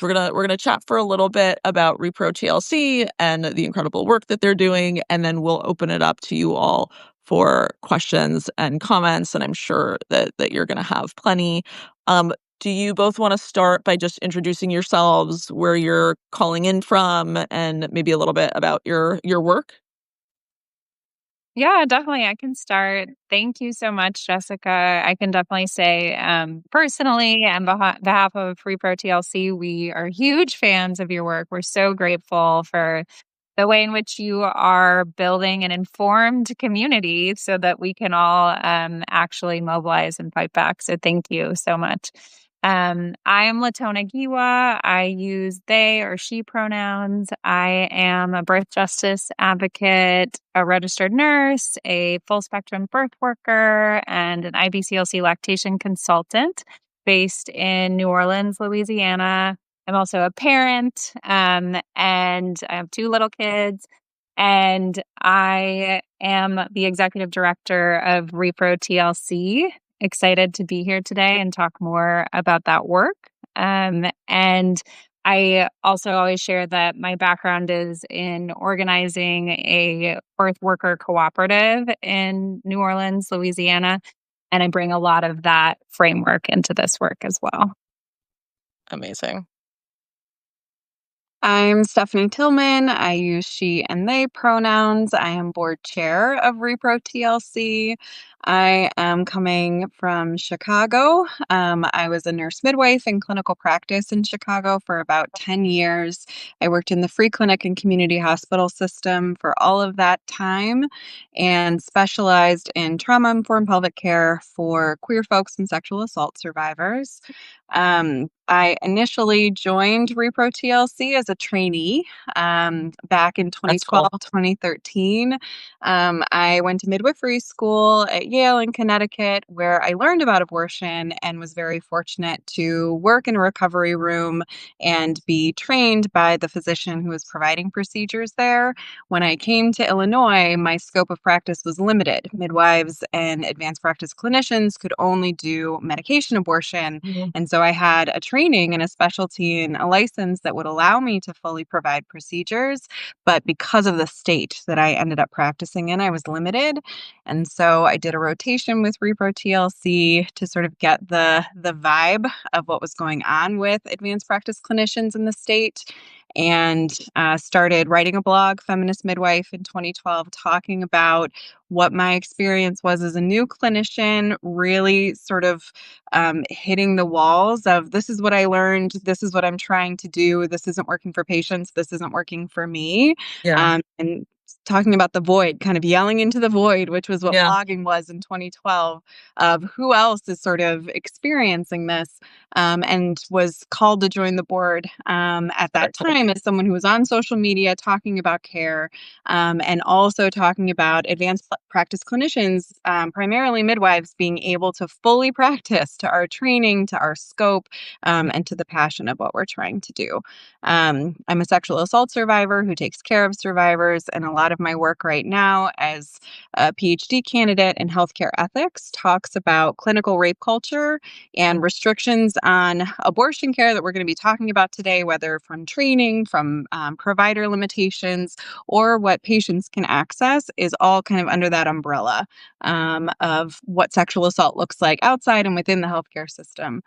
we're gonna chat for a little bit about Repro TLC and the incredible work that they're doing, and then we'll open it up to you all for questions and comments, and I'm sure that you're gonna have plenty. Do you both want to start by just introducing yourselves, where you're calling in from, and maybe a little bit about your work? Yeah, definitely. I can start. Thank you so much, Jessica. I can definitely say, personally, and behalf of Repro TLC, we are huge fans of your work. We're so grateful for the way in which you are building an informed community so that we can all actually mobilize and fight back. So thank you so much. I am Latona Giwa. I use they or she pronouns. I am a birth justice advocate, a registered nurse, a full spectrum birth worker, and an IBCLC lactation consultant based in New Orleans, Louisiana. I'm also a parent, and I have two little kids. And I am the executive director of Repro TLC. Excited to be here today and talk more about that work. And I also always share that my background is in organizing a birth worker cooperative in New Orleans, Louisiana. And I bring a lot of that framework into this work as well. Amazing. I'm Stephanie Tillman. I use she and they pronouns. I am board chair of Repro TLC. I am coming from Chicago. I was a nurse midwife in clinical practice in Chicago for about 10 years. I worked in the free clinic and community hospital system for all of that time and specialized in trauma-informed pelvic care for queer folks and sexual assault survivors. I initially joined Repro TLC as a trainee back in That's 2012, cool. 2013. I went to midwifery school at Yale in Connecticut, where I learned about abortion and was very fortunate to work in a recovery room and be trained by the physician who was providing procedures there. When I came to Illinois, my scope of practice was limited. Midwives and advanced practice clinicians could only do medication abortion. Mhm. And so I had a training and a specialty and a license that would allow me to fully provide procedures. But because of the state that I ended up practicing in, I was limited. And so I did a rotation with Repro TLC to sort of get the vibe of what was going on with advanced practice clinicians in the state, and started writing a blog, Feminist Midwife, in 2012, talking about what my experience was as a new clinician, really sort of hitting the walls of this is what I learned, this is what I'm trying to do, this isn't working for patients, this isn't working for me. Yeah. And talking about the void, kind of yelling into the void, which was what Yeah. blogging was in 2012, of who else is sort of experiencing this, and was called to join the board at that time as someone who was on social media talking about care, and also talking about advanced practice clinicians, primarily midwives, being able to fully practice to our training, to our scope, and to the passion of what we're trying to do. I'm a sexual assault survivor who takes care of survivors, and a lot of my work right now as a PhD candidate in healthcare ethics talks about clinical rape culture and restrictions on abortion care that we're going to be talking about today, whether from training, from provider limitations, or what patients can access, is all kind of under that umbrella of what sexual assault looks like outside and within the healthcare system.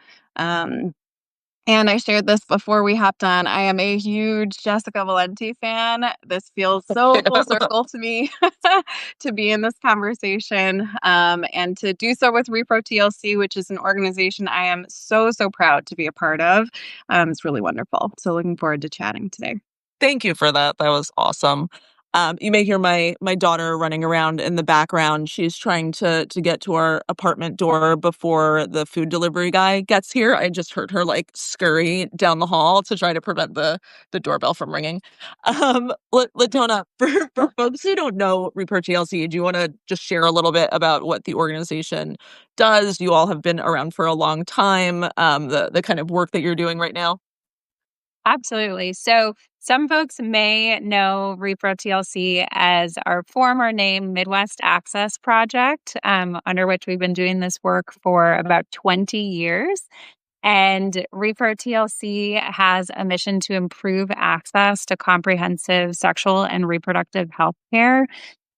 And I shared this before we hopped on. I am a huge Jessica Valenti fan. This feels so full circle to me to be in this conversation, and to do so with Repro TLC, which is an organization I am so, so proud to be a part of. It's really wonderful. So looking forward to chatting today. Thank you for that. That was awesome. You may hear my daughter running around in the background. She's trying to get to our apartment door before the food delivery guy gets here. I just heard her like scurry down the hall to try to prevent the doorbell from ringing. Latona, for folks who don't know Reaper TLC, do you want to just share a little bit about what the organization does? You all have been around for a long time. The kind of work that you're doing right now. Absolutely. So some folks may know Repro TLC as our former name Midwest Access Project, under which we've been doing this work for about 20 years. And Repro TLC has a mission to improve access to comprehensive sexual and reproductive health care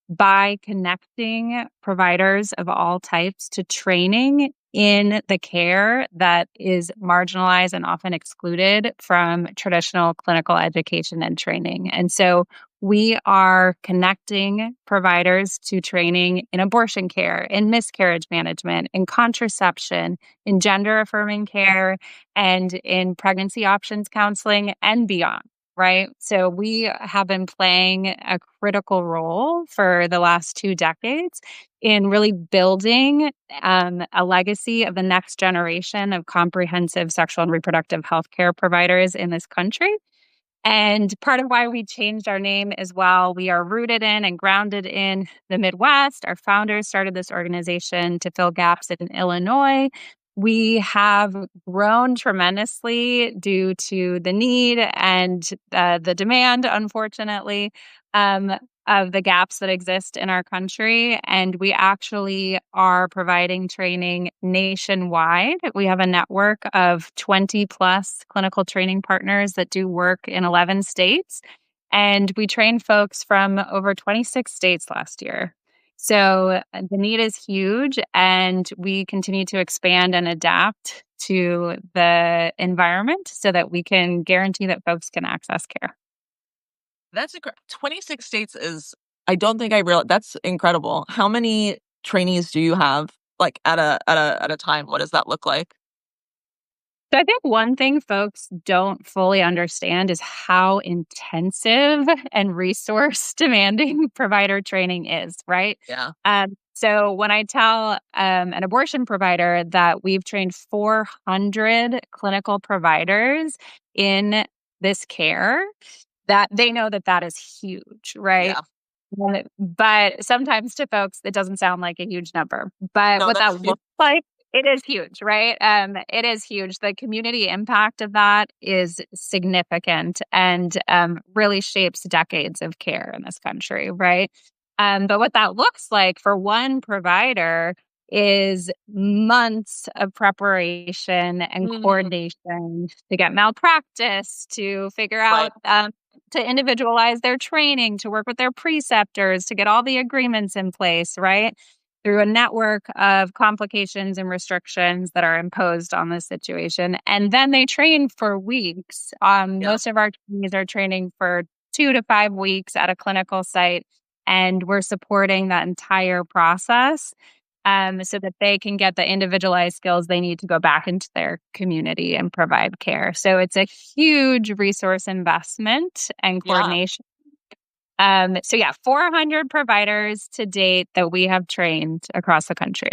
by connecting providers of all types to training in the care that is marginalized and often excluded from traditional clinical education and training. And so we are connecting providers to training in abortion care, in miscarriage management, in contraception, in gender affirming care, and in pregnancy options counseling and beyond. Right. So we have been playing a critical role for the last 2 decades in really building a legacy of the next generation of comprehensive sexual and reproductive health care providers in this country. And part of why we changed our name as well, we are rooted in and grounded in the Midwest. Our founders started this organization to fill gaps in Illinois. We have grown tremendously due to the need and the demand, unfortunately, um, of the gaps that exist in our country. And we actually are providing training nationwide. We have a network of 20 plus clinical training partners that do work in 11 states. And we trained folks from over 26 states last year. So the need is huge, and we continue to expand and adapt to the environment so that we can guarantee that folks can access care. That's 26 states is I don't think I realized that's incredible. How many trainees do you have, like, at a time? What does that look like? So I think one thing folks don't fully understand is how intensive and resource demanding provider training is, right? Yeah. So when I tell an abortion provider that we've trained 400 clinical providers in this care, that they know that that is huge, right? Yeah. But sometimes to folks, it doesn't sound like a huge number. But No, what that's that huge. looks like, it is huge, right? It is huge. The community impact of that is significant and really shapes decades of care in this country, right? But what that looks like for one provider is months of preparation and Mm, coordination to get malpractice, to figure out right. to individualize their training, to work with their preceptors, to get all the agreements in place, right? Through a network of complications and restrictions that are imposed on this situation. And then they train for weeks. Yeah. Most of our trainees are training for 2 to 5 weeks at a clinical site, and we're supporting that entire process so that they can get the individualized skills they need to go back into their community and provide care. So it's a huge resource investment and Yeah. coordination. So yeah, 400 providers to date that we have trained across the country.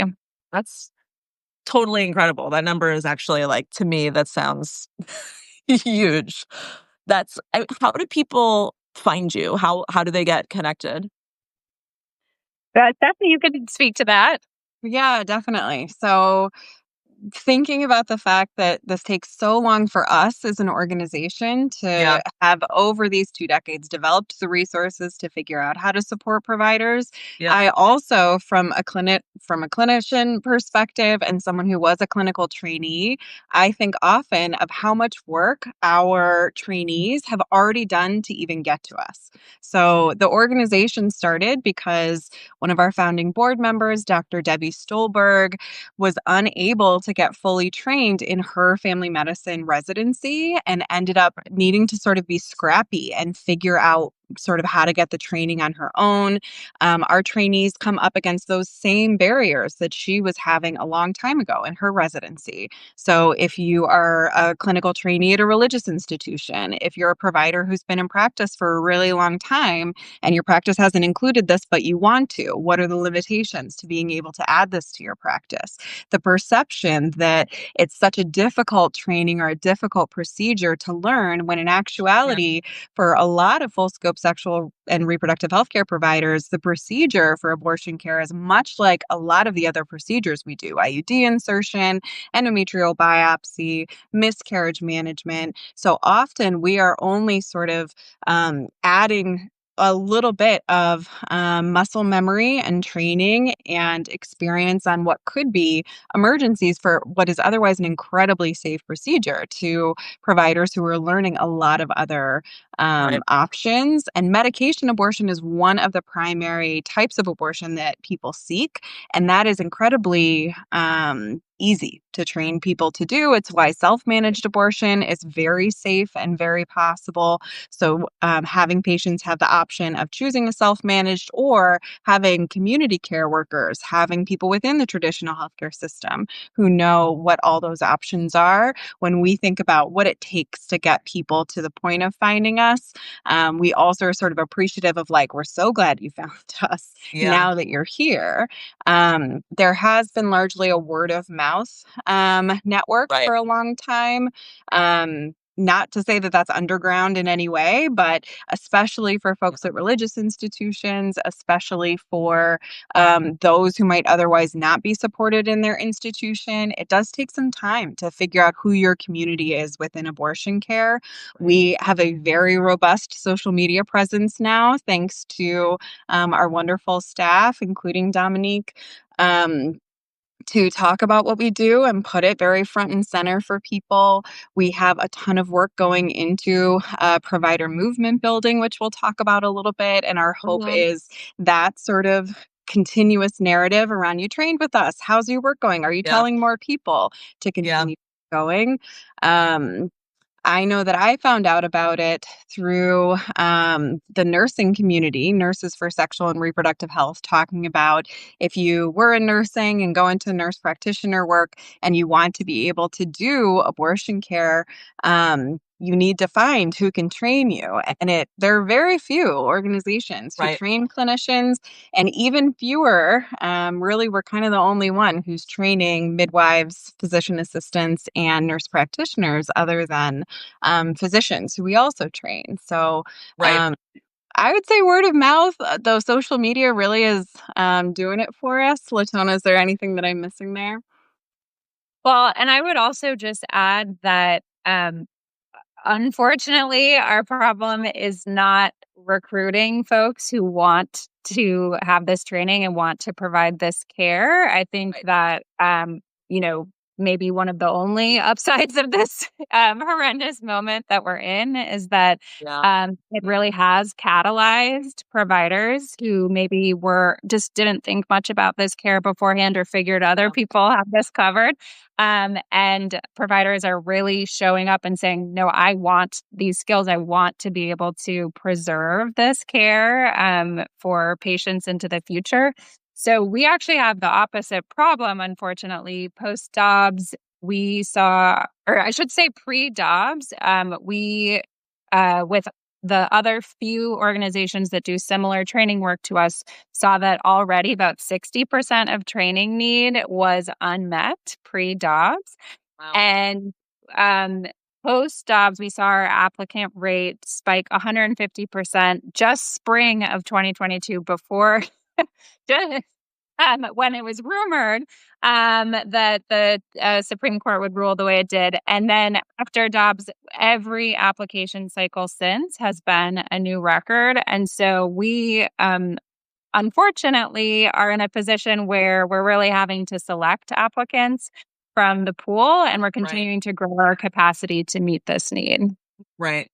That's totally incredible. That number is actually, like, to me, that sounds huge. How do people find you? How do they get connected? Stephanie, you could speak to that. Yeah, definitely. So thinking about the fact that this takes so long for us as an organization Yeah. to have over these 2 decades developed the resources to figure out how to support providers. Yep. I also from a clinician perspective and someone who was a clinical trainee, I think often of how much work our trainees have already done to even get to us. So the organization started because one of our founding board members, Dr. Debbie Stolberg, was unable to get fully trained in her family medicine residency and ended up needing to sort of be scrappy and figure out sort of how to get the training on her own. Our trainees come up against those same barriers that she was having a long time ago in her residency. So, if you are a clinical trainee at a religious institution, if you're a provider who's been in practice for a really long time and your practice hasn't included this, but you want to, what are the limitations to being able to add this to your practice? The perception that it's such a difficult training or a difficult procedure to learn when in Yeah. actuality, for a lot of full scope sexual and reproductive healthcare providers, the procedure for abortion care is much like a lot of the other procedures we do: IUD insertion, endometrial biopsy, miscarriage management. So often we are only sort of adding a little bit of muscle memory and training and experience on what could be emergencies for what is otherwise an incredibly safe procedure to providers who are learning a lot of other Right. options. And medication abortion is one of the primary types of abortion that people seek. And that is incredibly easy to train people to do. It's why self managed abortion is very safe and very possible. So, having patients have the option of choosing a self managed or having community care workers, having people within the traditional healthcare system who know what all those options are. When we think about what it takes to get people to the point of finding us, we also are sort of appreciative of like, we're so glad you found us Yeah. now that you're here. There has been largely a word of mouth network Right. for a long time. Not to say that that's underground in any way, but especially for folks at religious institutions, especially for those who might otherwise not be supported in their institution, it does take some time to figure out who your community is within abortion care. We have a very robust social media presence now, thanks to our wonderful staff, including Dominique. Um, to talk about what we do and put it very front and center for people. We have a ton of work going into provider movement building, which we'll talk about a little bit. And our hope Mhm. is that sort of continuous narrative around you trained with us. How's your work going? Are you Yeah. telling more people to Yeah. continue going? Um, I know that I found out about it through the nursing community, Nurses for Sexual and Reproductive Health, talking about if you were in nursing and go into nurse practitioner work and you want to be able to do abortion care, you need to find who can train you. And there are very few organizations who Right. train clinicians, and even fewer. Really, we're kind of the only one who's training midwives, physician assistants, and nurse practitioners, other than physicians who we also train. So Right. um, I would say word of mouth, though social media really is doing it for us. Latona, is there anything that I'm missing there? Well, and I would also just add that unfortunately, our problem is not recruiting folks who want to have this training and want to provide this care. I think Right. that, you know, maybe one of the only upsides of this horrendous moment that we're in is that Yeah. it really has catalyzed providers who maybe were just didn't think much about this care beforehand or figured other Yeah. people have this covered. And providers are really showing up and saying, no, I want these skills. I want to be able to preserve this care for patients into the future. So we actually have the opposite problem, unfortunately. Post Dobbs, we saw, or I should say pre Dobbs, with the other few organizations that do similar training work to us, saw that already about 60% of training need was unmet pre-Dobbs. Wow. And um, post-Dobbs, we saw our applicant rate spike 150% just spring of 2022 before just, when it was rumored that the Supreme Court would rule the way it did. And then after Dobbs, every application cycle since has been a new record. And so we unfortunately are in a position where we're really having to select applicants from the pool, and we're Right. continuing to grow our capacity to meet this need. Right.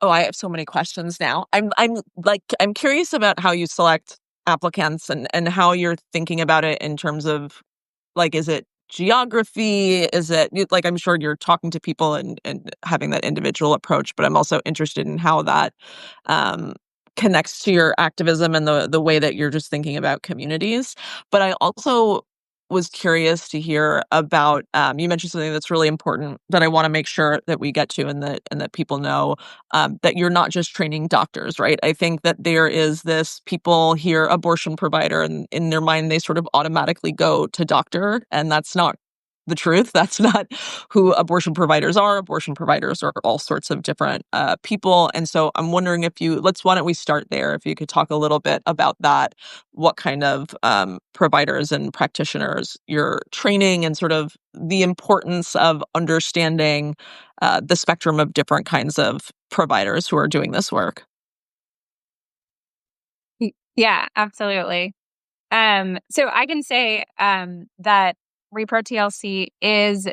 Oh, I have so many questions now. I'm curious about how you select applicants and how you're thinking about it in terms of like, is it geography? Is it like I'm sure you're talking to people and having that individual approach, but I'm also interested in how that um, connects to your activism and the way that you're just thinking about communities. But I also was curious to hear about you mentioned something that's really important that I want to make sure that we get to and that people know that you're not just training doctors, right? I think that there is this people hear abortion provider and in their mind they sort of automatically go to doctor, and that's not the truth. That's not who abortion providers are. Abortion providers are all sorts of different people. And so I'm wondering if why don't we start there? If you could talk a little bit about that, what kind of providers and practitioners you're training and sort of the importance of understanding the spectrum of different kinds of providers who are doing this work. Yeah, absolutely. So I can say that Repro TLC is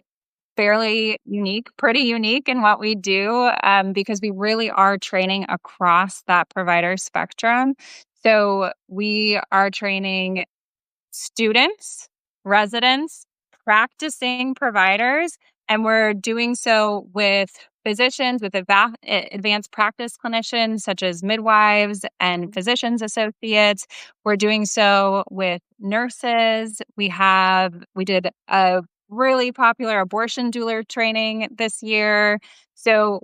fairly unique, pretty unique in what we do, because we really are training across that provider spectrum. So we are training students, residents, practicing providers, and we're doing so with physicians, with advanced practice clinicians such as midwives and physicians associates. We're doing so with nurses. We did a really popular abortion doula training this year. So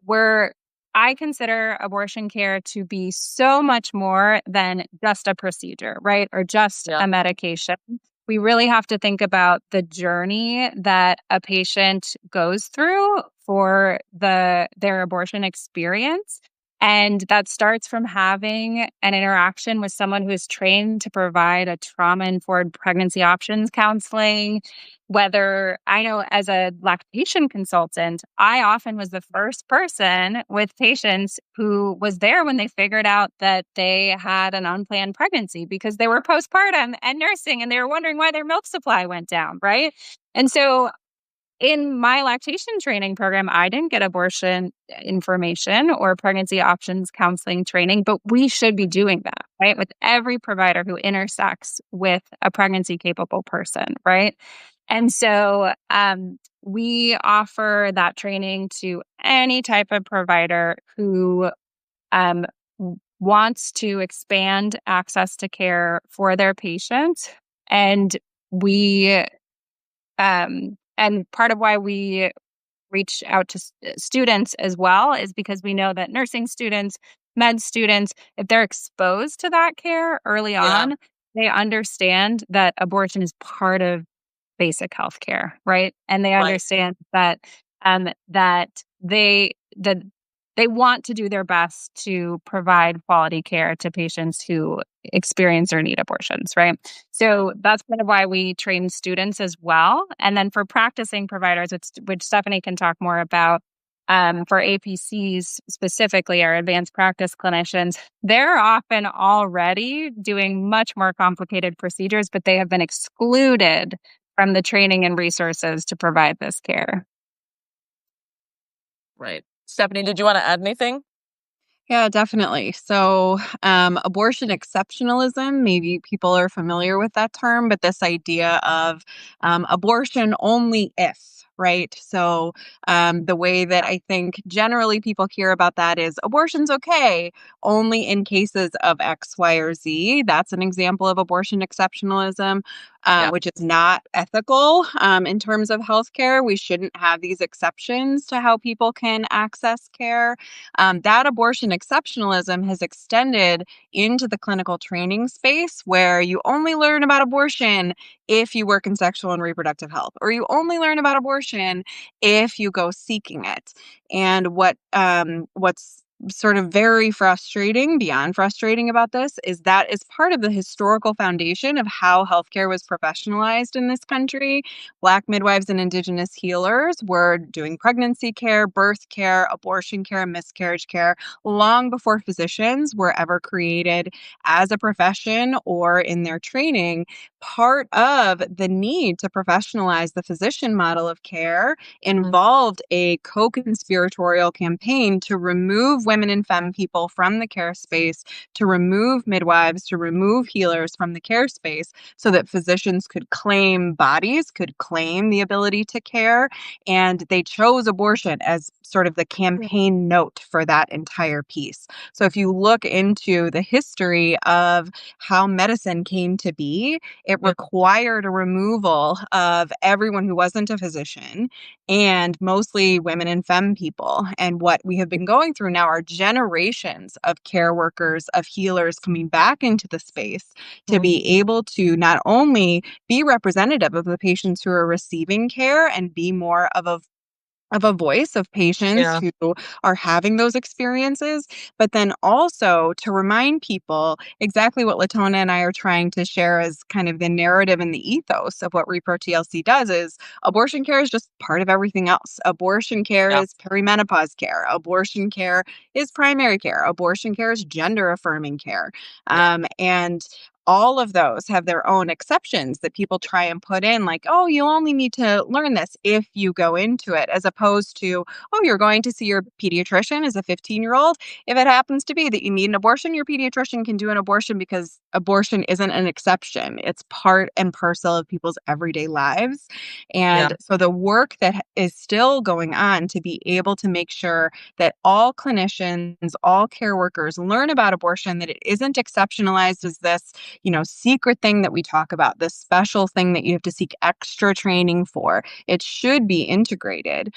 I consider abortion care to be so much more than just a procedure, right? Or just Yeah. a medication. We really have to think about the journey that a patient goes through for their abortion experience. And that starts from having an interaction with someone who is trained to provide a trauma-informed pregnancy options counseling. Whether I know as a lactation consultant, I often was the first person with patients who was there when they figured out that they had an unplanned pregnancy because they were postpartum and nursing and they were wondering why their milk supply went down, right? And so in my lactation training program, I didn't get abortion information or pregnancy options counseling training, but we should be doing that, right? With every provider who intersects with a pregnancy capable person, right? And so we offer that training to any type of provider who um, wants to expand access to care for their patients. And we and part of why we reach out to students as well is because we know that nursing students, med students, if they're exposed to that care early Yeah. on, they understand that abortion is part of basic health care, right? And they Right. understand that that that they want to do their best to provide quality care to patients who experience or need abortions, right? So that's kind of why we train students as well. And then for practicing providers, which Stephanie can talk more about, for APCs specifically, our advanced practice clinicians, they're often already doing much more complicated procedures, but they have been excluded from the training and resources to provide this care. Right. Stephanie, did you want to add anything? Yeah, definitely. So, abortion exceptionalism, maybe people are familiar with that term, but this idea of abortion only if, right? So, the way that I think generally people hear about that is abortion's okay only in cases of X, Y, or Z. That's an example of abortion exceptionalism. Yeah. Which is not ethical in terms of healthcare. We shouldn't have these exceptions to how people can access care. That abortion exceptionalism has extended into the clinical training space where you only learn about abortion if you work in sexual and reproductive health, or you only learn about abortion if you go seeking it. And what's sort of very frustrating, beyond frustrating about this, is that is part of the historical foundation of how healthcare was professionalized in this country. Black midwives and Indigenous healers were doing pregnancy care, birth care, abortion care, miscarriage care long before physicians were ever created as a profession or in their training. Part of the need to professionalize the physician model of care involved a co conspiratorial campaign to remove women and femme people from the care space, to remove midwives, to remove healers from the care space so that physicians could claim bodies, could claim the ability to care. And they chose abortion as sort of the campaign note for that entire piece. So if you look into the history of how medicine came to be, it required a removal of everyone who wasn't a physician and mostly women and femme people. And what we have been going through now are generations of care workers, of healers coming back into the space to be able to not only be representative of the patients who are receiving care and be more of a of a voice of patients Yeah. who are having those experiences, but then also to remind people exactly what Latona and I are trying to share as kind of the narrative and the ethos of what Repro TLC does is abortion care is just part of everything else. Abortion care Yeah. is perimenopause care. Abortion care is primary care. Abortion care is gender affirming care. Yeah. And all of those have their own exceptions that people try and put in, like, oh, you only need to learn this if you go into it, as opposed to, oh, you're going to see your pediatrician as a 15-year-old. If it happens to be that you need an abortion, your pediatrician can do an abortion because abortion isn't an exception. It's part and parcel of people's everyday lives. Yeah. And so the work that is still going on to be able to make sure that all clinicians, all care workers learn about abortion, that it isn't exceptionalized as this secret thing that we talk about, this special thing that you have to seek extra training for. It should be integrated.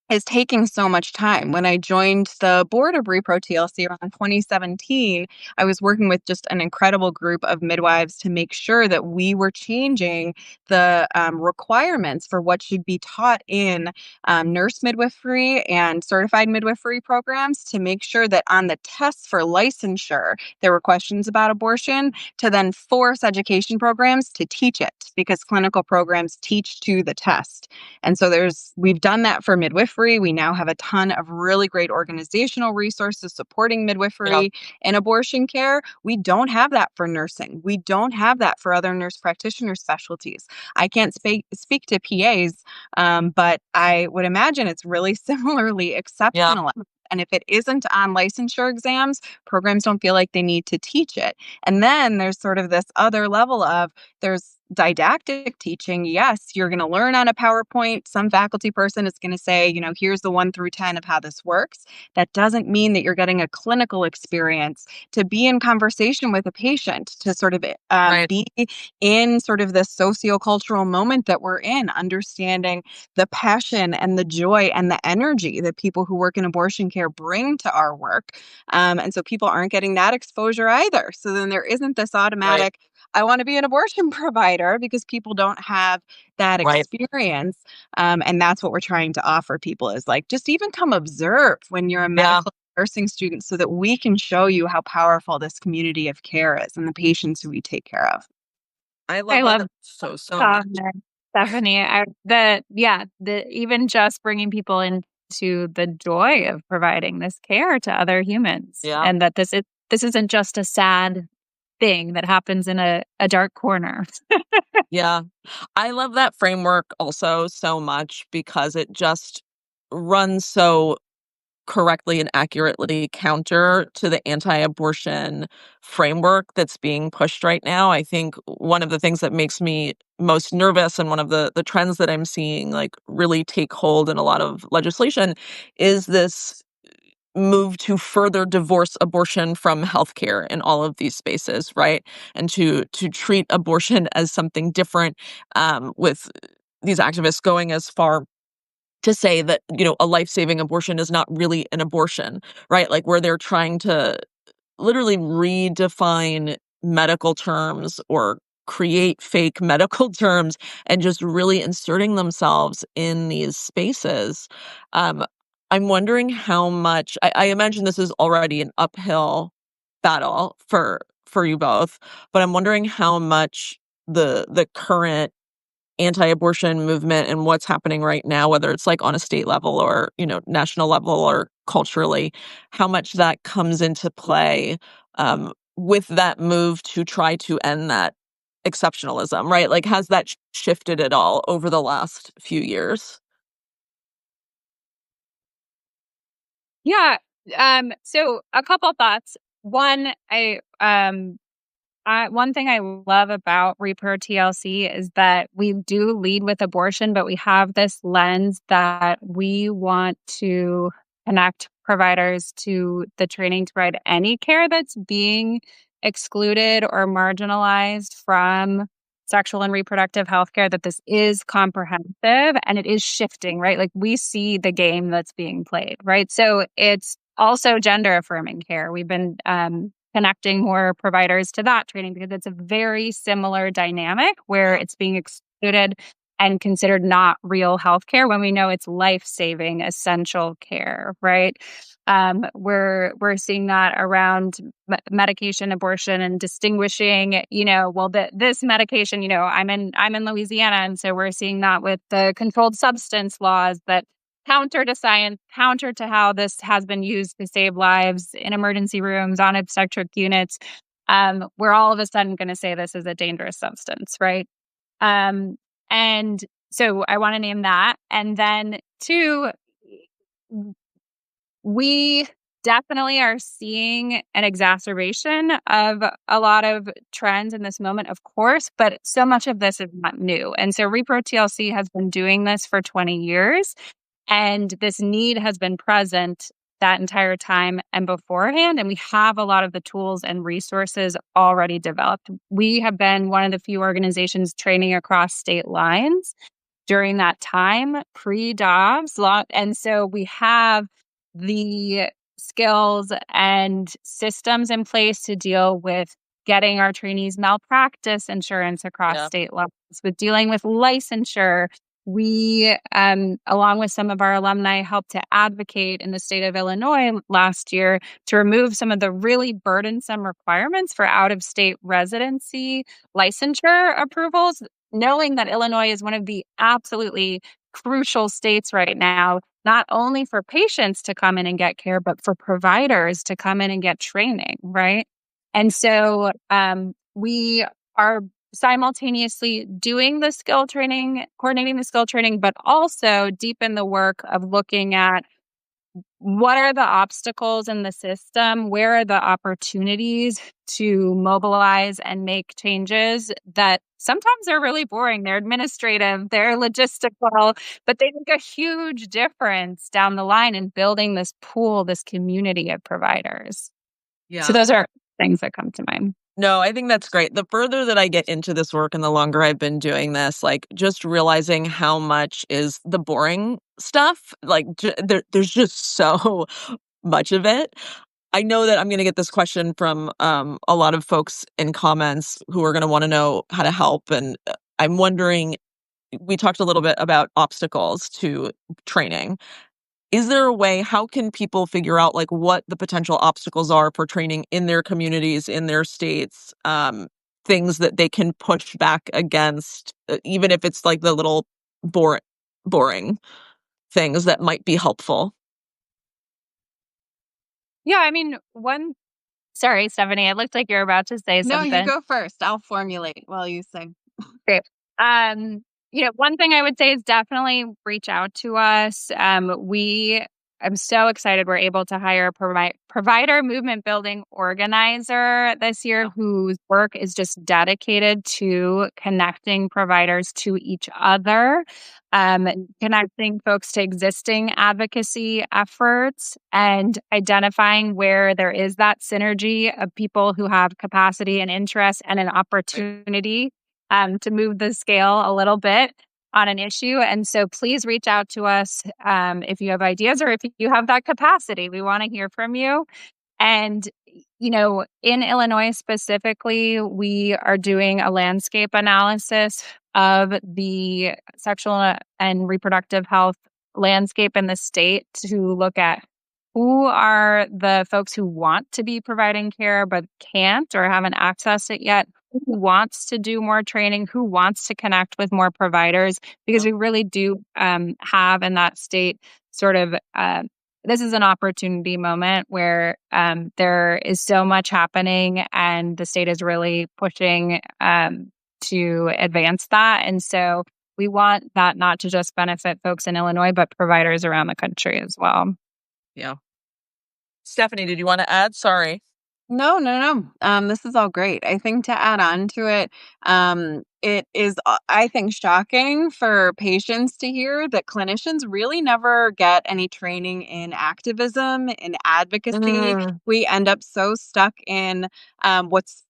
Is taking so much time. When I joined the board of Repro TLC around 2017, I was working with just an incredible group of midwives to make sure that we were changing the requirements for what should be taught in nurse midwifery and certified midwifery programs to make sure that on the tests for licensure, there were questions about abortion, to then force education programs to teach it because clinical programs teach to the test. And so we've done that for midwifery. We now have a ton of really great organizational resources supporting Yeah. midwifery and abortion care. We don't have that for nursing. We don't have that for other nurse practitioner specialties. I can't speak to PAs, but I would imagine it's really similarly Yeah. exceptional. And if it isn't on licensure exams, programs don't feel like they need to teach it. And then there's sort of this other level of there's didactic teaching. Yes, you're going to learn on a PowerPoint. Some faculty person is going to say, here's the 1 through 10 of how this works. That doesn't mean that you're getting a clinical experience to be in conversation with a patient, to sort of Right. be in sort of this sociocultural moment that we're in, understanding the passion and the joy and the energy that people who work in abortion care bring to our work. And so people aren't getting that exposure either. So then there isn't this Right. automatic, I want to be an abortion provider, because people don't have that Right. experience. And that's what we're trying to offer people is like, just even come observe when you're a Yeah. medical nursing student so that we can show you how powerful this community of care is and the patients who we take care of. I I love love that so much. comment, Stephanie. The even just bringing people into the joy of providing this care to other humans, Yeah. and that this isn't just a sad thing that happens in a dark corner. Yeah. I love that framework also so much because it just runs so correctly and accurately counter to the anti-abortion framework that's being pushed right now. I think one of the things that makes me most nervous and one of the trends that I'm seeing like really take hold in a lot of legislation is this move to further divorce abortion from healthcare in all of these spaces, right? And to treat abortion as something different, with these activists going as far to say that, a life-saving abortion is not really an abortion, right? Like, where they're trying to literally redefine medical terms or create fake medical terms and just really inserting themselves in these spaces. Um, I'm wondering how much I imagine this is already an uphill battle for you both, but I'm wondering how much the current anti-abortion movement and what's happening right now, whether it's like on a state level or, national level or culturally, how much that comes into play with that move to try to end that exceptionalism, right? Like, has that shifted at all over the last few years? Yeah. So a couple thoughts. One, one thing I love about Repro TLC is that we do lead with abortion, but we have this lens that we want to connect providers to the training to provide any care that's being excluded or marginalized from sexual and reproductive health care, that this is comprehensive and it is shifting, right? Like we see the game that's being played, right? So it's also gender affirming care. We've been connecting more providers to that training because it's a very similar dynamic where it's being excluded and considered not real healthcare when we know it's life-saving, essential care, right? We're seeing that around medication abortion and distinguishing, this medication, I'm in Louisiana, and so we're seeing that with the controlled substance laws that counter to science, counter to how this has been used to save lives in emergency rooms, on obstetric units. We're all of a sudden going to say this is a dangerous substance, right? Um, and so I want to name that. And then two, we definitely are seeing an exacerbation of a lot of trends in this moment, of course, but so much of this is not new. And so Repro TLC has been doing this for 20 years, and this need has been present that entire time and beforehand. And we have a lot of the tools and resources already developed. We have been one of the few organizations training across state lines during that time, pre-Dobbs law. And so we have the skills and systems in place to deal with getting our trainees malpractice insurance across Yeah. state lines, with dealing with licensure. We, along with some of our alumni, helped to advocate in the state of Illinois last year to remove some of the really burdensome requirements for out-of-state residency licensure approvals, knowing that Illinois is one of the absolutely crucial states right now, not only for patients to come in and get care, but for providers to come in and get training, right? And so we are simultaneously doing the skill training, coordinating the skill training, but also deep in the work of looking at what are the obstacles in the system? Where are the opportunities to mobilize and make changes that sometimes are really boring? They're administrative, they're logistical, but they make a huge difference down the line in building this pool, this community of providers. So Yeah. those are things that come to mind. No, I think that's great. The further that I get into this work and the longer I've been doing this, like just realizing how much is the boring stuff, like there's just so much of it. I know that I'm going to get this question from a lot of folks in comments who are going to want to know how to help. And I'm wondering, we talked a little bit about obstacles to training. Is there a way, how can people figure out like what the potential obstacles are for training in their communities, in their states, things that they can push back against, even if it's like the little bore- boring things that might be helpful? Yeah, I mean, sorry, Stephanie, it looked like you're about to say No, you something. go first. I'll formulate while you say. Great. One thing I would say is definitely reach out to us. I'm so excited we're able to hire a provider movement building organizer this year whose work is just dedicated to connecting providers to each other, connecting folks to existing advocacy efforts, and identifying where there is that synergy of people who have capacity and interest and an opportunity to move the scale a little bit on an issue. And so please reach out to us if you have ideas or if you have that capacity. We want to hear from you. And, in Illinois specifically, we are doing a landscape analysis of the sexual and reproductive health landscape in the state to look at who are the folks who want to be providing care but can't or haven't accessed it yet, who wants to do more training, who wants to connect with more providers, because we really do have in that state sort of this is an opportunity moment where there is so much happening and the state is really pushing to advance that. And so we want that not to just benefit folks in Illinois, but providers around the country as well. Yeah. Stephanie, did you want to add? Sorry. No, no, no. This is all great. I think to add on to it, it is, I think, shocking for patients to hear that clinicians really never get any training in activism, in advocacy. Mm, We end up so stuck in what's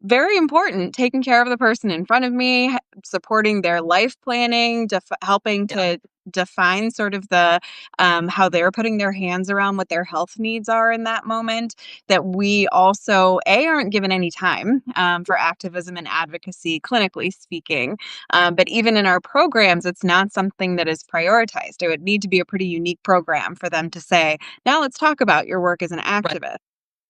very important, taking care of the person in front of me, supporting their life planning, helping yeah. to define sort of the how they're putting their hands around what their health needs are in that moment, that we also aren't given any time for activism and advocacy, clinically speaking. But even in our programs, it's not something that is prioritized. It would need to be a pretty unique program for them to say, now let's talk about your work as an Right. activist.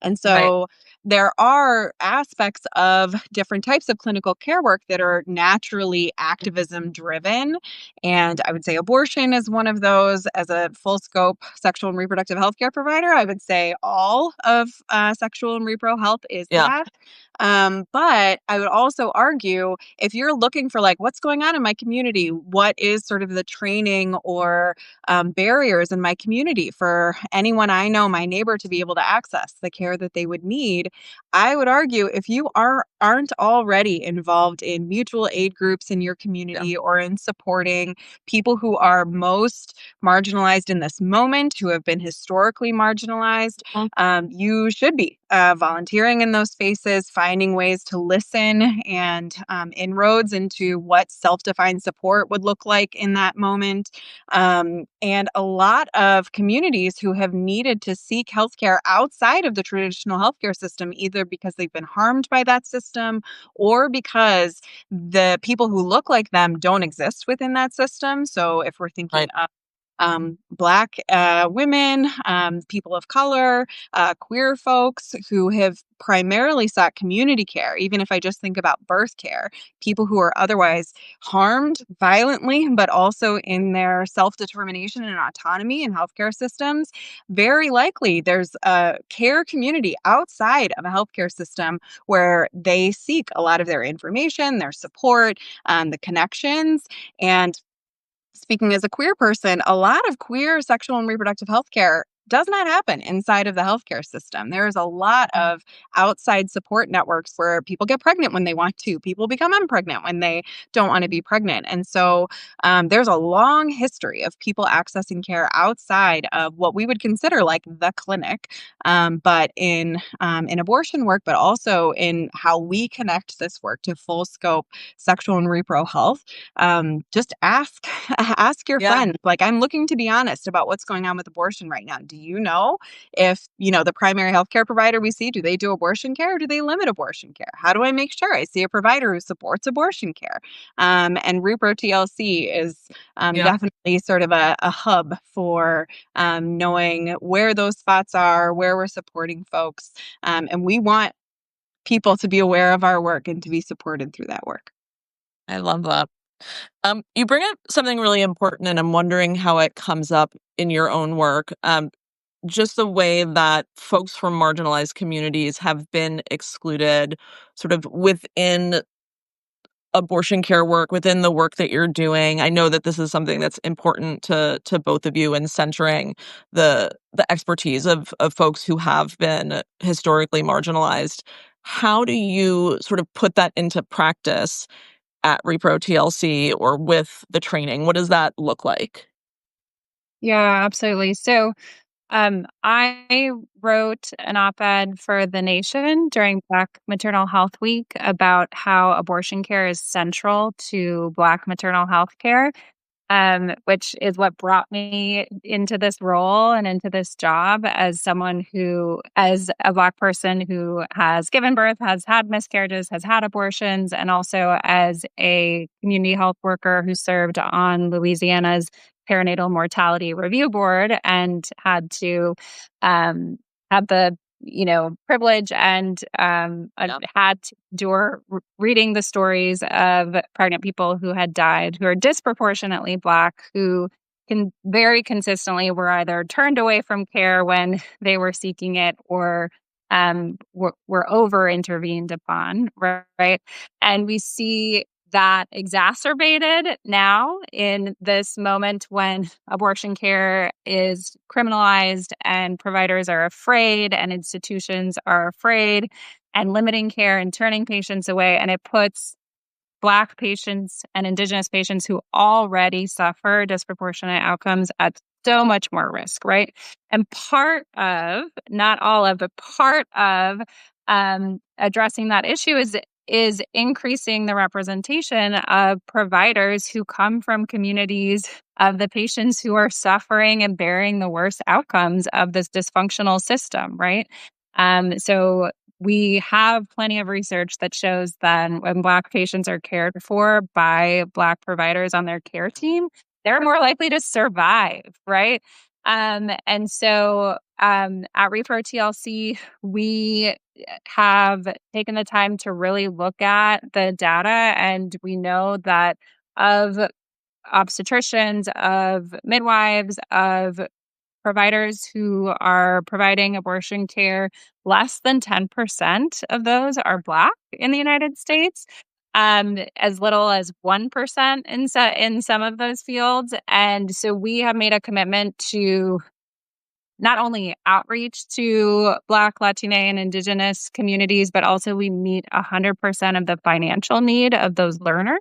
And Right. so there are aspects of different types of clinical care work that are naturally activism driven. And I would say abortion is one of those. As a full scope sexual and reproductive health care provider, I would say all of sexual and repro health is Yeah. that. But I would also argue, if you're looking for like what's going on in my community, what is sort of the training or barriers in my community for anyone I know, my neighbor, to be able to access the care that they would need, I would argue if you aren't already involved in mutual aid groups in your Yeah. community or in supporting people who are most marginalized in this moment, who have been historically marginalized, Mhm. you should be volunteering in those spaces, finding ways to listen and inroads into what self-defined support would look like in that moment. And a lot of communities who have needed to seek healthcare outside of the traditional healthcare system, either because they've been harmed by that system or because the people who look like them don't exist within that system. So if we're thinking Right. of Black women, people of color, queer folks who have primarily sought community care, even if I just think about birth care, people who are otherwise harmed violently, but also in their self determination and autonomy in healthcare systems, very likely there's a care community outside of a healthcare system where they seek a lot of their information, their support, the connections. And speaking as a queer person, a lot of queer sexual and reproductive health care does not happen inside of the healthcare system. There is a lot of outside support networks where people get pregnant when they want to, people become unpregnant when they don't want to be pregnant. And so there's a long history of people accessing care outside of what we would consider like the clinic, but in abortion work, but also in how we connect this work to full scope sexual and repro health. Just ask ask your Yeah. friends. Like, I'm looking to be honest about what's going on with abortion right now. Do you know if, the primary healthcare provider we see, do they do abortion care or do they limit abortion care? How do I make sure I see a provider who supports abortion care? And Repro TLC is Yeah. definitely sort of a hub for knowing where those spots are, where we're supporting folks. And we want people to be aware of our work and to be supported through that work. I love that. You bring up something really important, and I'm wondering how it comes up in your own work. Just the way that folks from marginalized communities have been excluded sort of within abortion care work, within the work that you're doing. I know that this is something that's important to both of you in centering the expertise of folks who have been historically marginalized. How do you sort of put that into practice at Repro TLC or with the training? What does that look like? Yeah, absolutely. So, I wrote an op-ed for The Nation during Black Maternal Health Week about how abortion care is central to Black maternal health care, which is what brought me into this role and into this job as someone who, as a Black person who has given birth, has had miscarriages, has had abortions, and also as a community health worker who served on Louisiana's perinatal mortality review board and had to have the privilege and Yeah. had to endure reading the stories of pregnant people who had died, who are disproportionately Black, who can very consistently were either turned away from care when they were seeking it or were over intervened upon, right? And we see that exacerbated now in this moment when abortion care is criminalized and providers are afraid and institutions are afraid and limiting care and turning patients away. And it puts Black patients and Indigenous patients who already suffer disproportionate outcomes at so much more risk, right? And part of, not all of, but part of addressing that issue is is increasing the representation of providers who come from communities of the patients who are suffering and bearing the worst outcomes of this dysfunctional system, right? So we have plenty of research that shows that when Black patients are cared for by Black providers on their care team, they're more likely to survive, right? And so at Repro TLC, we have taken the time to really look at the data, and we know that of obstetricians, of midwives, of providers who are providing abortion care, less than 10% of those are Black in the United States. As little as 1% in some of those fields. And so we have made a commitment to not only outreach to Black, Latina, and Indigenous communities, but also we meet 100% of the financial need of those learners.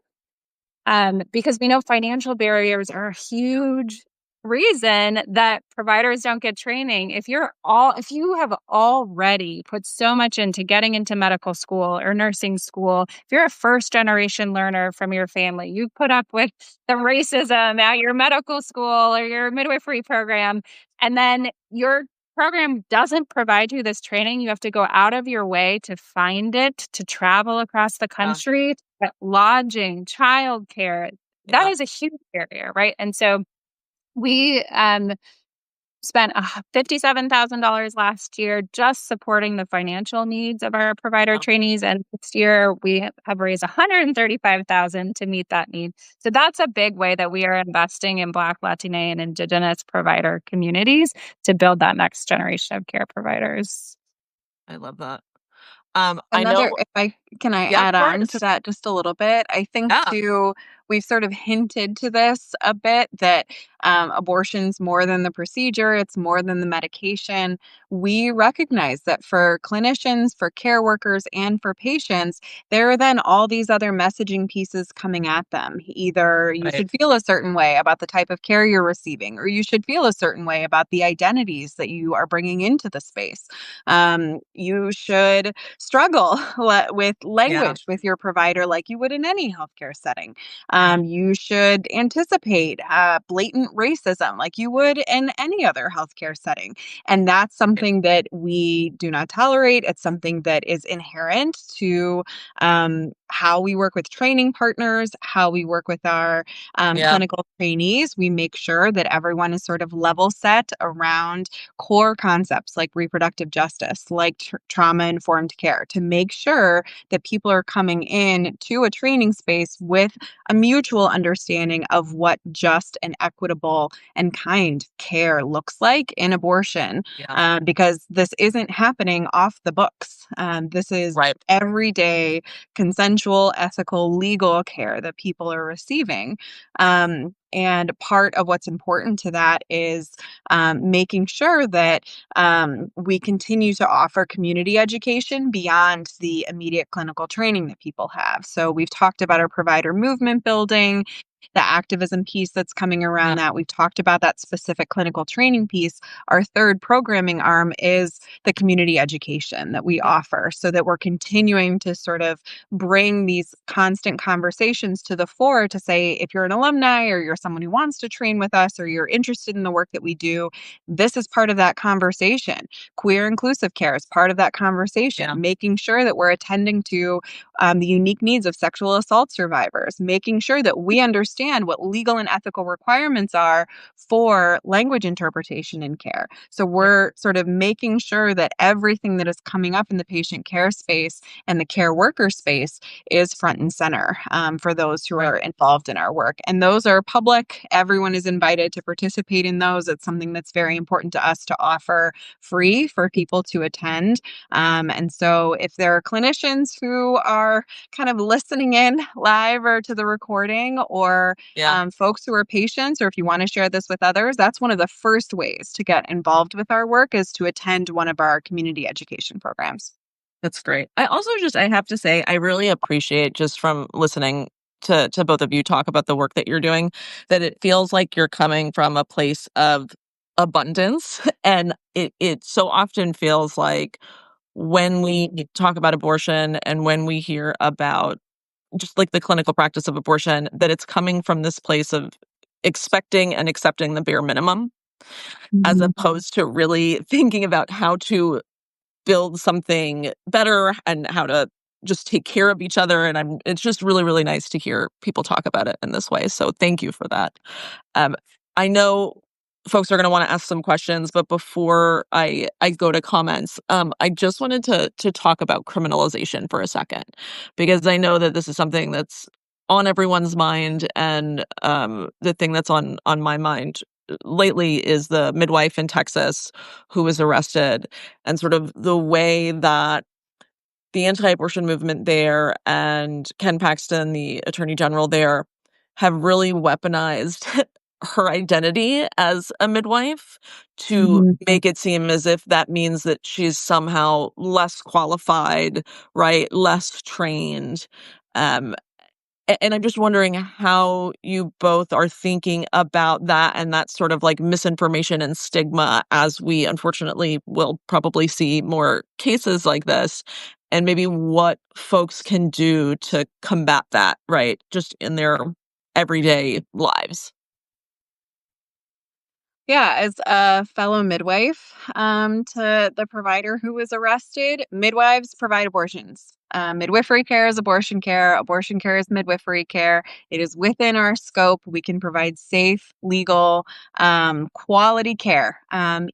Because we know financial barriers are a huge reason that providers don't get training. If you have already put so much into getting into medical school or nursing school, if you're a first generation learner from your family, you put up with the racism at your medical school or your midwifery program, and then your program doesn't provide you this training, you have to go out of your way to find it, to travel across the country, lodging, childcare. That Yeah. is a huge barrier, right? And so we spent $57,000 last year just supporting the financial needs of our provider trainees, and this year we have raised $135,000 to meet that need. So that's a big way that we are investing in Black, Latina, and Indigenous provider communities to build that next generation of care providers. I love that. I Another, know. if I can I Yeah, of add on to course. that just a little bit? I think Yeah. too, we've sort of hinted to this a bit that abortion's more than the procedure, it's more than the medication. We recognize that for clinicians, for care workers, and for patients, there are then all these other messaging pieces coming at them. Either you Right. should feel a certain way about the type of care you're receiving, or you should feel a certain way about the identities that you are bringing into the space. You should struggle with Yeah. language with your provider like you would in any healthcare setting. You should anticipate blatant racism like you would in any other healthcare setting. And that's something that we do not tolerate. It's something that is inherent to how we work with training partners, how we work with our Yeah. clinical trainees. We make sure that everyone is sort of level set around core concepts like reproductive justice, like trauma informed care, to make sure that people are coming in to a training space with a mutual understanding of what just and equitable and kind care looks like in abortion, Yeah. because this isn't happening off the books. This is Right. everyday consensual, ethical, legal care that people are receiving. And part of what's important to that is making sure that we continue to offer community education beyond the immediate clinical training that people have. So we've talked about our provider movement building, the activism piece that's coming around Yeah. that. We've talked about that specific clinical training piece. Our third programming arm is the community education that we offer, so that we're continuing to sort of bring these constant conversations to the fore to say, if you're an alumni or you're someone who wants to train with us or you're interested in the work that we do, this is part of that conversation. Queer inclusive care is part of that conversation, Yeah. making sure that we're attending to the unique needs of sexual assault survivors, making sure that we understand what legal and ethical requirements are for language interpretation in care. So we're sort of making sure that everything that is coming up in the patient care space and the care worker space is front and center for those who Right. are involved in our work. And those are public. Everyone is invited to participate in those. It's something that's very important to us to offer free for people to attend. And so if there are clinicians who are kind of listening in live or to the recording, or Yeah. folks who are patients, or if you want to share this with others, that's one of the first ways to get involved with our work is to attend one of our community education programs. That's great. I have to say, I really appreciate just from listening to both of you talk about the work that you're doing, that it feels like you're coming from a place of abundance. And it so often feels like when we talk about abortion and when we hear about just like the clinical practice of abortion, that it's coming from this place of expecting and accepting the bare minimum, as Mhm. opposed to really thinking about how to build something better and how to just take care of each other. And it's just really, really nice to hear people talk about it in this way. So thank you for that. Um, I know folks are going to want to ask some questions, but before I go to comments, I just wanted to talk about criminalization for a second, because I know that this is something that's on everyone's mind, and the thing that's on my mind lately is the midwife in Texas who was arrested, and sort of the way that the anti-abortion movement there and Ken Paxton, the attorney general there, have really weaponized her identity as a midwife to Mhm. make it seem as if that means that she's somehow less qualified, right? Less trained. Um, and I'm just wondering how you both are thinking about that and that sort of like misinformation and stigma, as we unfortunately will probably see more cases like this, and maybe what folks can do to combat that, right? Just in their everyday lives. Yeah, as a fellow midwife, to the provider who was arrested, midwives provide abortions. Midwifery care is abortion care. Abortion care is midwifery care. It is within our scope. We can provide safe, legal, quality care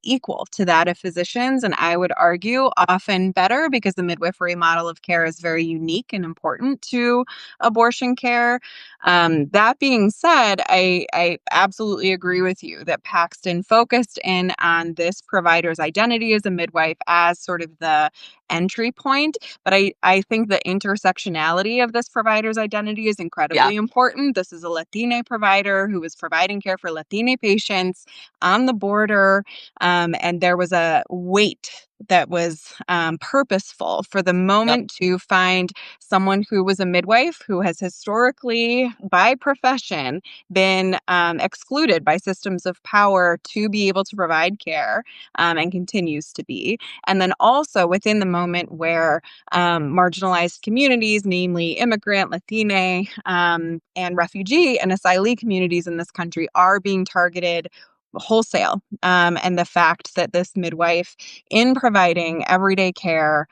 equal to that of physicians. And I would argue often better, because the midwifery model of care is very unique and important to abortion care. That being said, I absolutely agree with you that Paxton focused in on this provider's identity as a midwife as sort of the entry point. But I think the intersectionality of this provider's identity is Yeah. incredibly important. This is a Latina provider who was providing care for Latina patients on the border. And there was a wait that was purposeful for the Yep. moment to find someone who was a midwife who has historically, by profession, been excluded by systems of power to be able to provide care, and continues to be. And then also within the moment where marginalized communities, namely immigrant, Latina, and refugee and asylee communities in this country, are being targeted wholesale. And the fact that this midwife, in providing everyday care,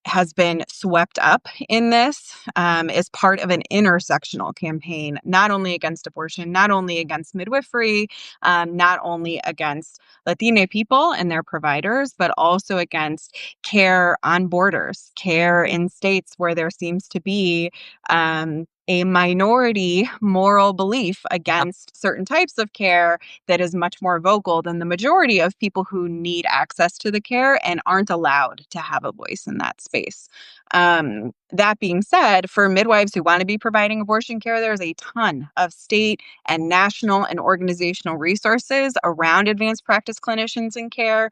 has been swept up in this, is part of an intersectional campaign, not only against abortion, not only against midwifery, not only against Latina people and their providers, but also against care on borders, care in states where there seems to be a minority moral belief Yep. against certain types of care that is much more vocal than the majority of people who need access to the care and aren't allowed to have a voice in that space. That being said, for midwives who want to be providing abortion care, there's a ton of state and national and organizational resources around advanced practice clinicians in care.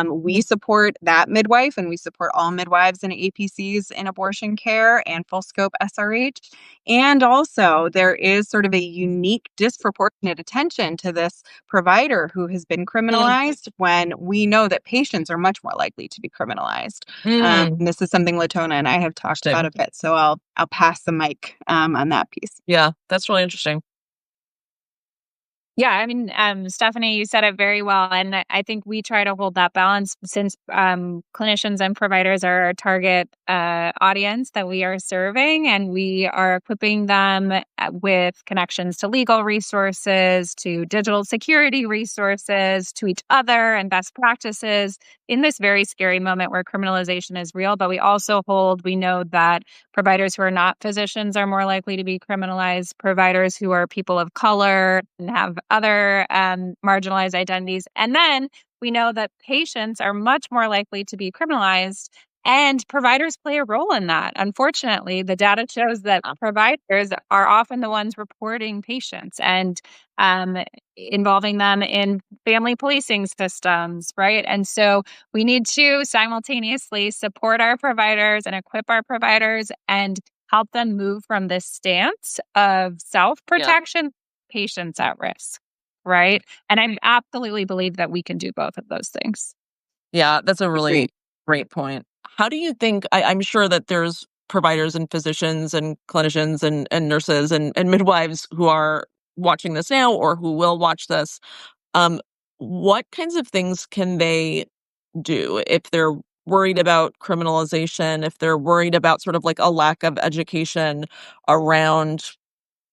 We support that midwife, and we support all midwives and APCs in abortion care and full scope SRH. And also, there is sort of a unique, disproportionate attention to this provider who has been Mm. criminalized, when we know that patients are much more likely to be criminalized. Mm. This is something Latona and I have talked about Interesting. a bit, so I'll pass the mic on that piece. Yeah, that's really interesting. Yeah, I mean, Stephanie, you said it very well. And I think we try to hold that balance, since clinicians and providers are our target audience that we are serving. And we are equipping them with connections to legal resources, to digital security resources, to each other, and best practices in this very scary moment where criminalization is real. But we know that providers who are not physicians are more likely to be criminalized. Providers who are people of color and have other marginalized identities. And then we know that patients are much more likely to be criminalized, and providers play a role in that. Unfortunately, the data shows that providers are often the ones reporting patients and um, involving them in family policing systems, right? And so we need to simultaneously support our providers and equip our providers and help them move from this stance of Yeah. self-protection, patients at risk, right? And I absolutely believe that we can do both of those things. Yeah, that's a really Agreed. Great point. How do you think I'm sure that there's providers and physicians and clinicians and nurses and midwives who are watching this now or who will watch this. Um, what kinds of things can they do if they're worried about criminalization, if they're worried about sort of like a lack of education around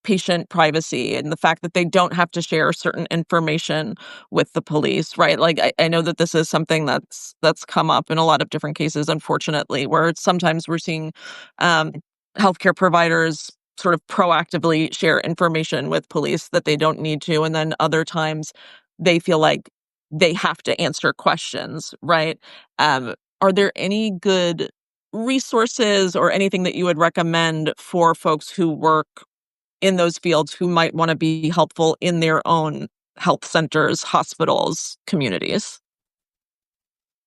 patient privacy and the fact that they don't have to share certain information with the police, right? Like I know that this is something that's come up in a lot of different cases, unfortunately, where sometimes we're seeing um, healthcare providers sort of proactively share information with police that they don't need to, and then other times they feel like they have to answer questions, right? Are there any good resources or anything that you would recommend for folks who work in those fields who might wanna be helpful in their own health centers, hospitals, communities?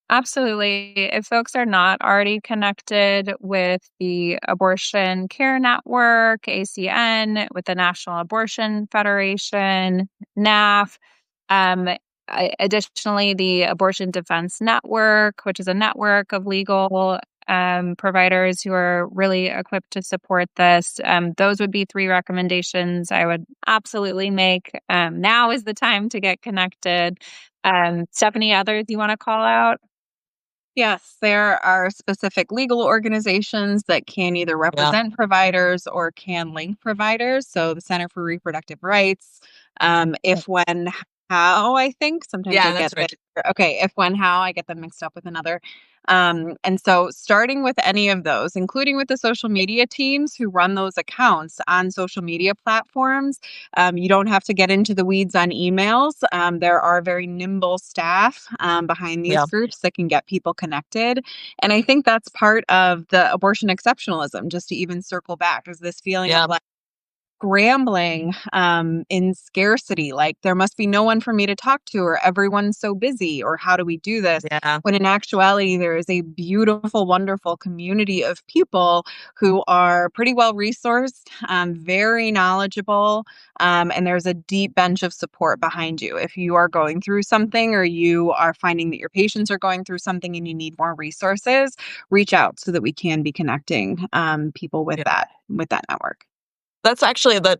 Absolutely. If folks are not already connected with the Abortion Care Network, ACN, with the National Abortion Federation, NAF, um, additionally, the Abortion Defense Network, which is a network of legal providers who are really equipped to support this. Those would be three recommendations I would absolutely make. Now is the time to get connected. Stephanie, others you want to call out? Yes, there are specific legal organizations that can either Yeah, represent providers or can link providers. So the Center for Reproductive Rights, yeah. if, when, how, I think. Sometimes I Yeah, get that's right. okay, if, when, how, I get them mixed up with another. And so starting with any of those, including with the social media teams who run those accounts on social media platforms, you don't have to get into the weeds on emails. There are very nimble staff behind these Yeah, groups that can get people connected. And I think that's part of the abortion exceptionalism, just to even circle back, is this feeling of yeah, like, scrambling in scarcity, like there must be no one for me to talk to, or everyone's so busy, or how do we do this, yeah, when in actuality there is a beautiful, wonderful community of people who are pretty well resourced, very knowledgeable, and there's a deep bench of support behind you if you are going through something, or you are finding that your patients are going through something and you need more resources. Reach out so that we can be connecting people yeah. with that network. That's actually that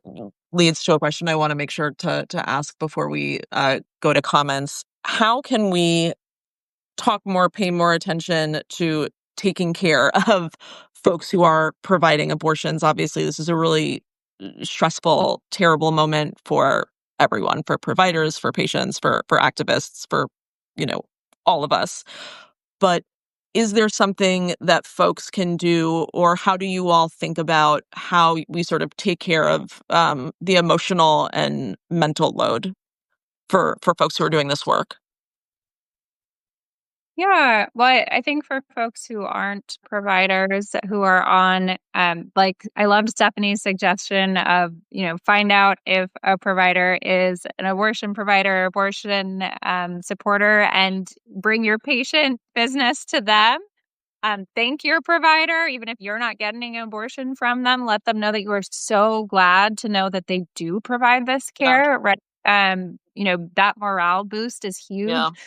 leads to a question I wanna make sure to ask before we, go to comments. How can we talk more, pay more attention to taking care of folks who are providing abortions? Obviously, this is a really stressful, terrible moment for everyone, for providers, for patients, for activists, for, you know, all of us. But is there something that folks can do, or how do you all think about how we sort of take care of the emotional and mental load for folks who are doing this work? Yeah, well, I think for folks who aren't providers who are on, like I loved Stephanie's suggestion of, find out if a provider is an abortion provider, abortion supporter, and bring your patient business to them. Thank your provider, even if you're not getting an abortion from them. Let them know that you are so glad to know that they do provide this Yeah, care. Right? That morale boost is yeah, huge.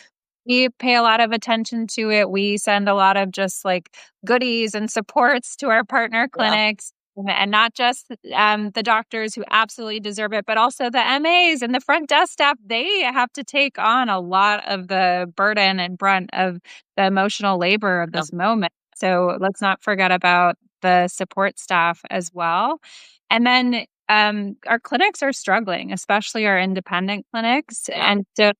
We pay a lot of attention to it. We send a lot of just like goodies and supports to our partner yeah, clinics, and not just the doctors who absolutely deserve it, but also the MAs and the front desk staff. They have to take on a lot of the burden and brunt of the emotional labor of yeah, this moment. So let's not forget about the support staff as well. And then our clinics are struggling, especially our independent clinics. yeah, And so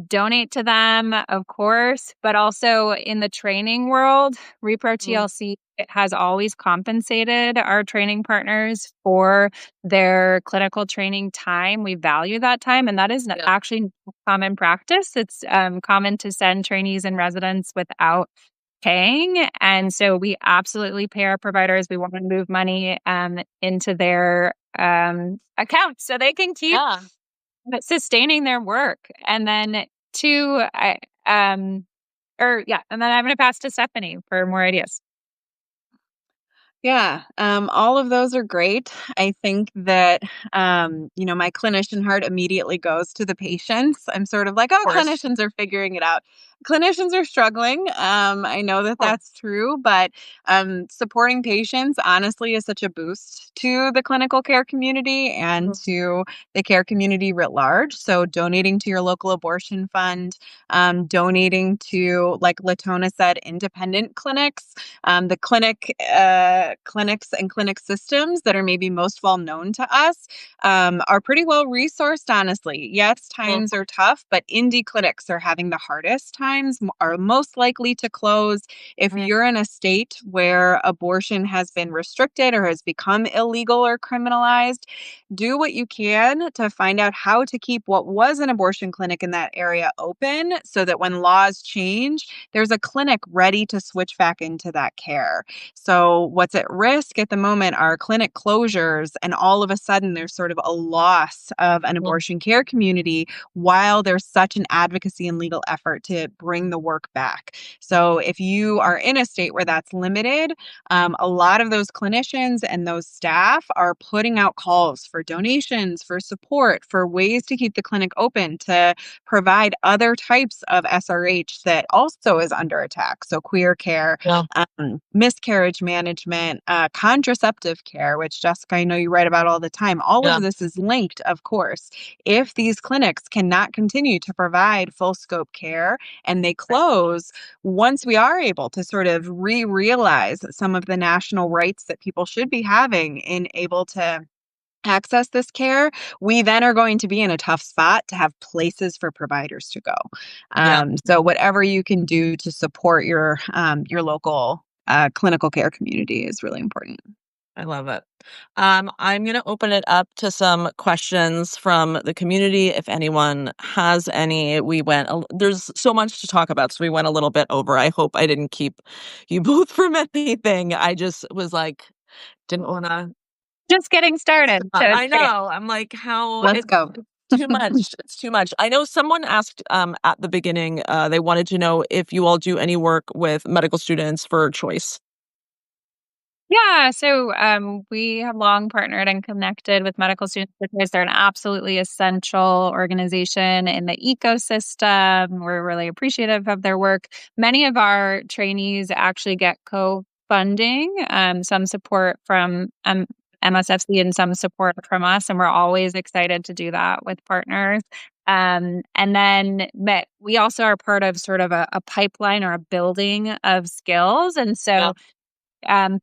donate to them, of course, but also in the training world, Repro mm, TLC has always compensated our training partners for their clinical training time. We value that time, and that is yeah, actually common practice. It's common to send trainees and residents without paying. And so we absolutely pay our providers. We want to move money into their accounts so they can keep yeah. sustaining their work. And then two, um, and then I'm going to pass to Stephanie for more ideas. Yeah, all of those are great. I think that, my clinician heart immediately goes to the patients. I'm sort of like, Of oh, course. clinicians are figuring it out. clinicians are struggling. I know that that's true, but supporting patients honestly is such a boost to the clinical care community and to the care community writ large. So donating to your local abortion fund, donating to, like Latona said, independent clinics, the clinics and clinic systems that are maybe most well known to us are pretty well resourced, honestly. Yes, times are tough, but indie clinics are having the hardest times, are most likely to close. If you're in a state where abortion has been restricted or has become illegal or criminalized, do what you can to find out how to keep what was an abortion clinic in that area open so that when laws change, there's a clinic ready to switch back into that care. So, what's at risk at the moment are clinic closures, and all of a sudden, there's sort of a loss of an abortion care community while there's such an advocacy and legal effort to bring the work back. So, if you are in a state where that's limited, a lot of those clinicians and those staff are putting out calls for donations, for support, for ways to keep the clinic open, to provide other types of SRH that also is under attack. So, queer care, Yeah. miscarriage management, contraceptive care, which Jessica, I know you write about all the time. All Yeah. of this is linked, of course. If these clinics cannot continue to provide full scope care and they close, once we are able to sort of realize some of the national rights that people should be having in able to access this care, we then are going to be in a tough spot to have places for providers to go. Yeah. So whatever you can do to support your local clinical care community is really important. I love it. I'm going to open it up to some questions from the community. If anyone has any, there's so much to talk about, so we went a little bit over. I hope I didn't keep you both from anything. I just was like, didn't want to. Just getting started. So it's I great. know. I'm like, how Let's go. too much. It's too much. I know someone asked at the beginning, they wanted to know if you all do any work with medical students for choice. Yeah, so we have long partnered and connected with medical students because they're an absolutely essential organization in the ecosystem. We're really appreciative of their work. Many of our trainees actually get co-funding, some support from MSFC and some support from us, and we're always excited to do that with partners. And then we also are part of sort of a pipeline or a building of skills. And so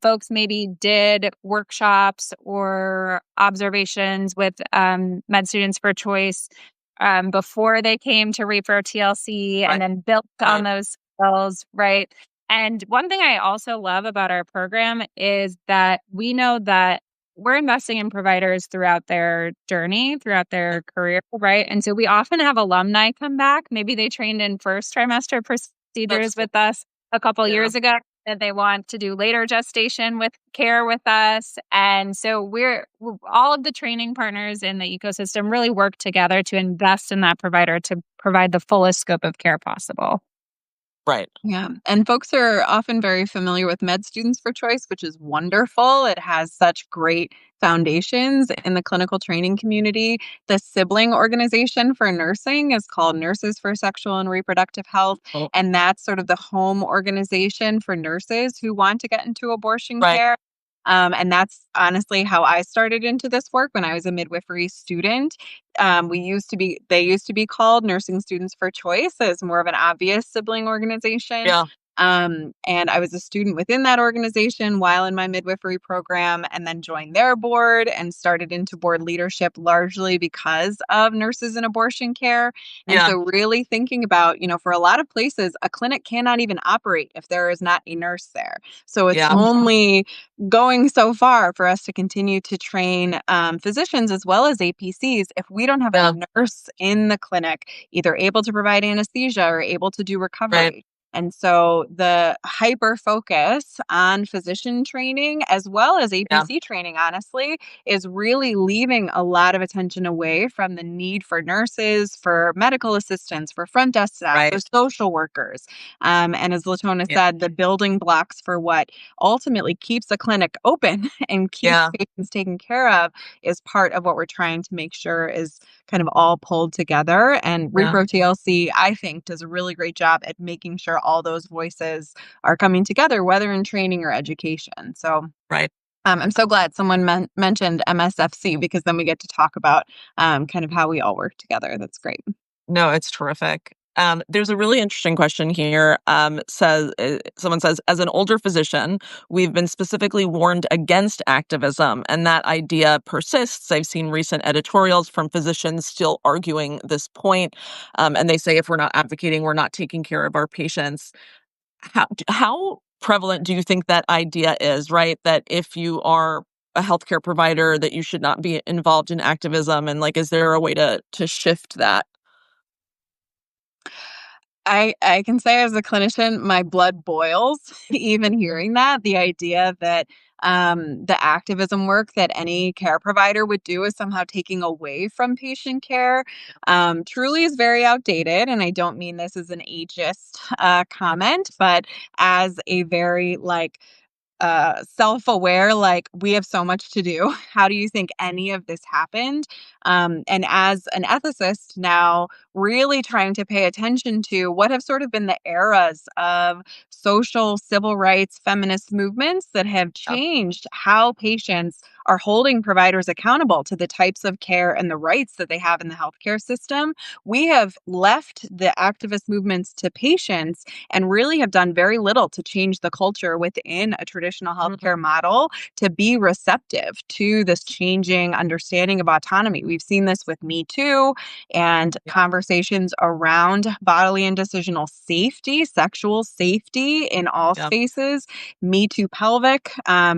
folks maybe did workshops or observations with med students for choice before they came to Repro TLC and then built on those skills, right? And one thing I also love about our program is that we know that we're investing in providers throughout their journey, throughout their career, right? And so we often have alumni come back. Maybe they trained in first trimester procedures with us a couple years ago that they want to do later gestation with care with us. And so we're all of the training partners in the ecosystem really work together to invest in that provider to provide the fullest scope of care possible. Right. Yeah. And folks are often very familiar with Med Students for Choice, which is wonderful. It has such great foundations in the clinical training community. The sibling organization for nursing is called Nurses for Sexual and Reproductive Health. Oh. And that's sort of the home organization for nurses who want to get into abortion Right. care. And that's honestly how I started into this work when I was a midwifery student. They used to be called Nursing Students for Choice as more of an obvious sibling organization. Yeah. And I was a student within that organization while in my midwifery program, and then joined their board and started into board leadership largely because of nurses in abortion care. And Yeah. so really thinking about, for a lot of places, a clinic cannot even operate if there is not a nurse there. So it's only going so far for us to continue to train physicians as well as APCs if we don't have a nurse in the clinic, either able to provide anesthesia or able to do recovery. Right. And so the hyper focus on physician training as well as Yeah. APC training, honestly, is really leaving a lot of attention away from the need for nurses, for medical assistants, for front desk staff, for Right. social workers. And as Latona Yeah. said, the building blocks for what ultimately keeps a clinic open and keeps Yeah. patients taken care of is part of what we're trying to make sure is kind of all pulled together. And Yeah. Repro TLC, I think, does a really great job at making sure all those voices are coming together, whether in training or education. So Right. I'm so glad someone mentioned MSFC because then we get to talk about kind of how we all work together. That's great. No, it's terrific. There's a really interesting question here. Someone says, as an older physician, we've been specifically warned against activism, and that idea persists. I've seen recent editorials from physicians still arguing this point, and they say if we're not advocating, we're not taking care of our patients. How prevalent do you think that idea is? Right, that if you are a healthcare provider, that you should not be involved in activism, and like, is there a way to shift that? I can say as a clinician, my blood boils even Mm. hearing that. The idea that the activism work that any care provider would do is somehow taking away from patient care truly is very outdated. And I don't mean this as an ageist comment, but as a very like self-aware, like, we have so much to do. How do you think any of this happened? And as an ethicist now, really trying to pay attention to what have sort of been the eras of social, civil rights, feminist movements that have Yeah. changed how patients are holding providers accountable to the types of care and the rights that they have in the healthcare system. We have left the activist movements to patients and really have done very little to change the culture within a traditional Mhm. healthcare model to be receptive to this changing understanding of autonomy. We've seen this with Me Too and Yeah. conversations around bodily and decisional safety, sexual safety in all Yeah. spaces. Me Too pelvic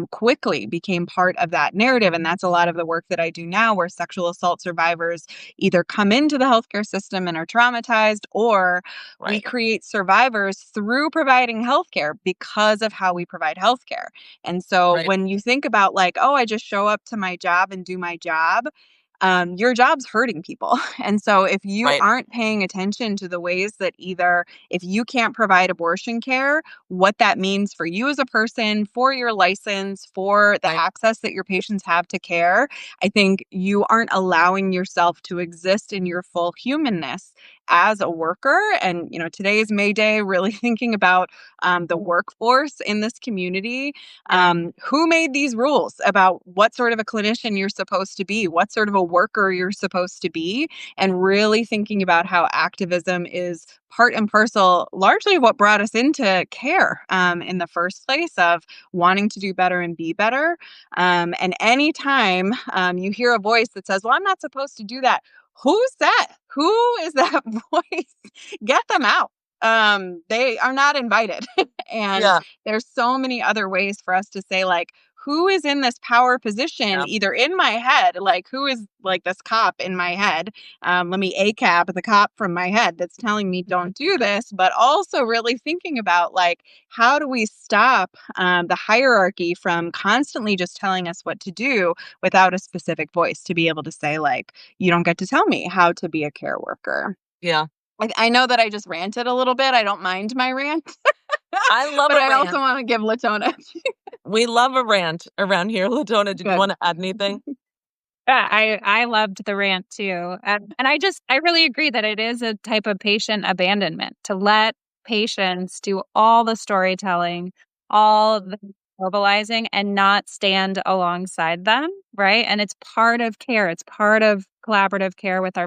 quickly became part of that narrative. And that's a lot of the work that I do now, where sexual assault survivors either come into the healthcare system and are traumatized, or we Right. create survivors through providing healthcare because of how we provide healthcare. And so Right. when you think about like, oh, I just show up to my job and do my job, your job's hurting people. And so if you Right. aren't paying attention to the ways that either if you can't provide abortion care, what that means for you as a person, for your license, for the Right. access that your patients have to care, I think you aren't allowing yourself to exist in your full humanness as a worker. And, today is May Day, really thinking about the workforce in this community. Yeah. Who made these rules about what sort of a clinician you're supposed to be, what sort of a worker you're supposed to be, and really thinking about how activism is part and parcel largely of what brought us into care in the first place of wanting to do better and be better. And anytime you hear a voice that says, well, I'm not supposed to do that, who's that? Who is that voice? Get them out. They are not invited. And Yeah. there's so many other ways for us to say, like, who is in this power position, Yeah. either in my head, like, who is like this cop in my head? Let me ACAB the cop from my head that's telling me don't do this, but also really thinking about, like, how do we stop the hierarchy from constantly just telling us what to do without a specific voice to be able to say, like, you don't get to tell me how to be a care worker. Yeah. I know that I just ranted a little bit. I don't mind my rant, I love but a I also rant. want to give Latona We love a rant around here. Latona, did you good. wanna add anything? Yeah, I loved the rant too. And I really agree that it is a type of patient abandonment to let patients do all the storytelling, all the mobilizing, and not stand alongside them, right? And it's part of care. It's part of collaborative care with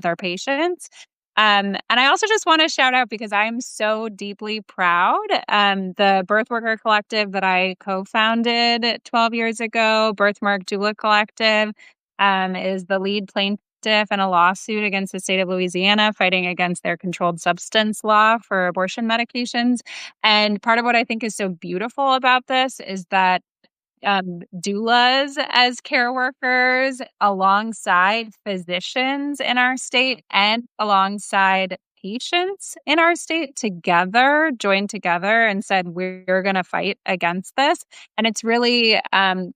our patients. And I also just want to shout out because I'm so deeply proud. The Birth Worker Collective that I co-founded 12 years ago, Birthmark Doula Collective, is the lead plaintiff in a lawsuit against the state of Louisiana fighting against their controlled substance law for abortion medications. And part of what I think is so beautiful about this is that doulas as care workers alongside physicians in our state and alongside patients in our state together, joined together and said, we're going to fight against this. And it's really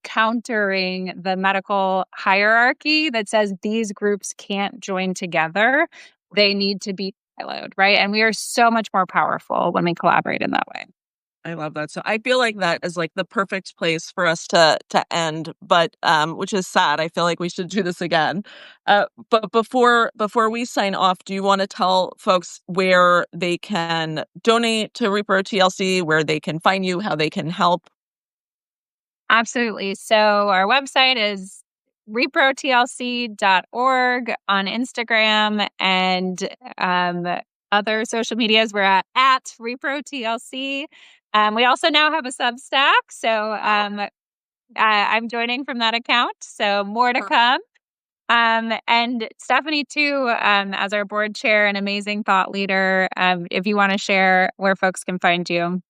countering the medical hierarchy that says these groups can't join together. They need to be siloed, right? And we are so much more powerful when we collaborate in that way. I love that. So I feel like that is like the perfect place for us to end, but which is sad. I feel like we should do this again. But before we sign off, do you want to tell folks where they can donate to Repro TLC, where they can find you, how they can help? Absolutely. So our website is reprotlc.org, on Instagram and other social medias. We're at reprotlc. We also now have a Substack. So I'm joining from that account. So more to come. And Stephanie, too, as our board chair and amazing thought leader, if you want to share where folks can find you.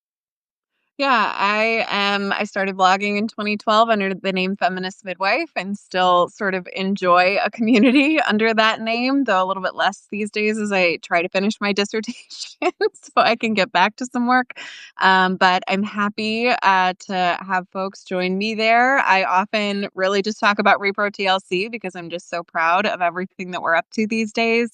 Yeah, I started blogging in 2012 under the name Feminist Midwife and still sort of enjoy a community under that name, though a little bit less these days as I try to finish my dissertation so I can get back to some work. But I'm happy to have folks join me there. I often really just talk about Repro TLC because I'm just so proud of everything that we're up to these days.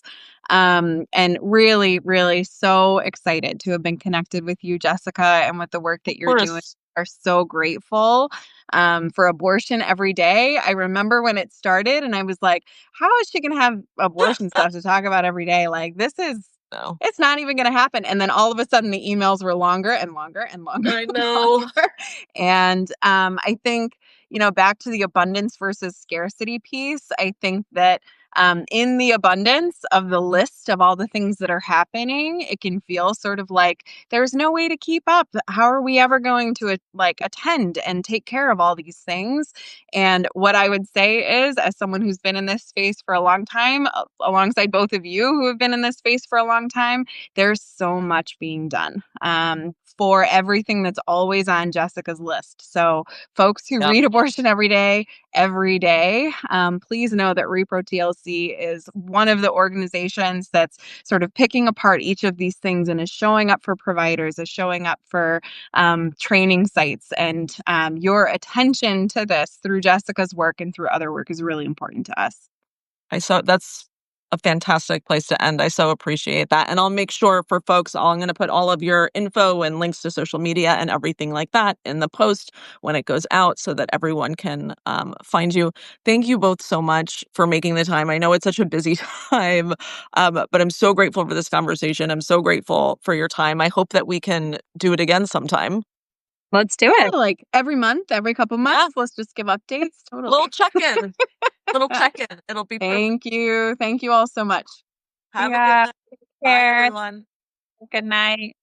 And really, really so excited to have been connected with you, Jessica, and with the work that Of you're doing. course. Are so grateful for abortion every day. I remember when it started and I was like, how is she going to have abortion stuff to talk about every day? Like, No. it's not even going to happen. And then all of a sudden the emails were longer and longer and longer I and know. longer. And I think, back to the abundance versus scarcity piece, I think that in the abundance of the list of all the things that are happening, it can feel sort of like there's no way to keep up. How are we ever going to attend and take care of all these things? And what I would say is, as someone who's been in this space for a long time, alongside both of you who have been in this space for a long time, there's so much being done for everything that's always on Jessica's list. So, folks who Yep. read Abortion every day, please know that Repro TLC is one of the organizations that's sort of picking apart each of these things and is showing up for providers, is showing up for training sites. And your attention to this through Jessica's work and through other work is really important to us. That's a fantastic place to end. I so appreciate that. And I'll make sure for folks, I'm going to put all of your info and links to social media and everything like that in the post when it goes out so that everyone can find you. Thank you both so much for making the time. I know it's such a busy time, but I'm so grateful for this conversation. I'm so grateful for your time. I hope that we can do it again sometime. Let's do Yeah, it. like every month, every couple Yeah, months, let's just give updates. little Totally. check-in, little check-in. It'll be perfect. Thank you. Thank you all so much. Have a good Yeah. night. Take Bye, care. everyone. Good night.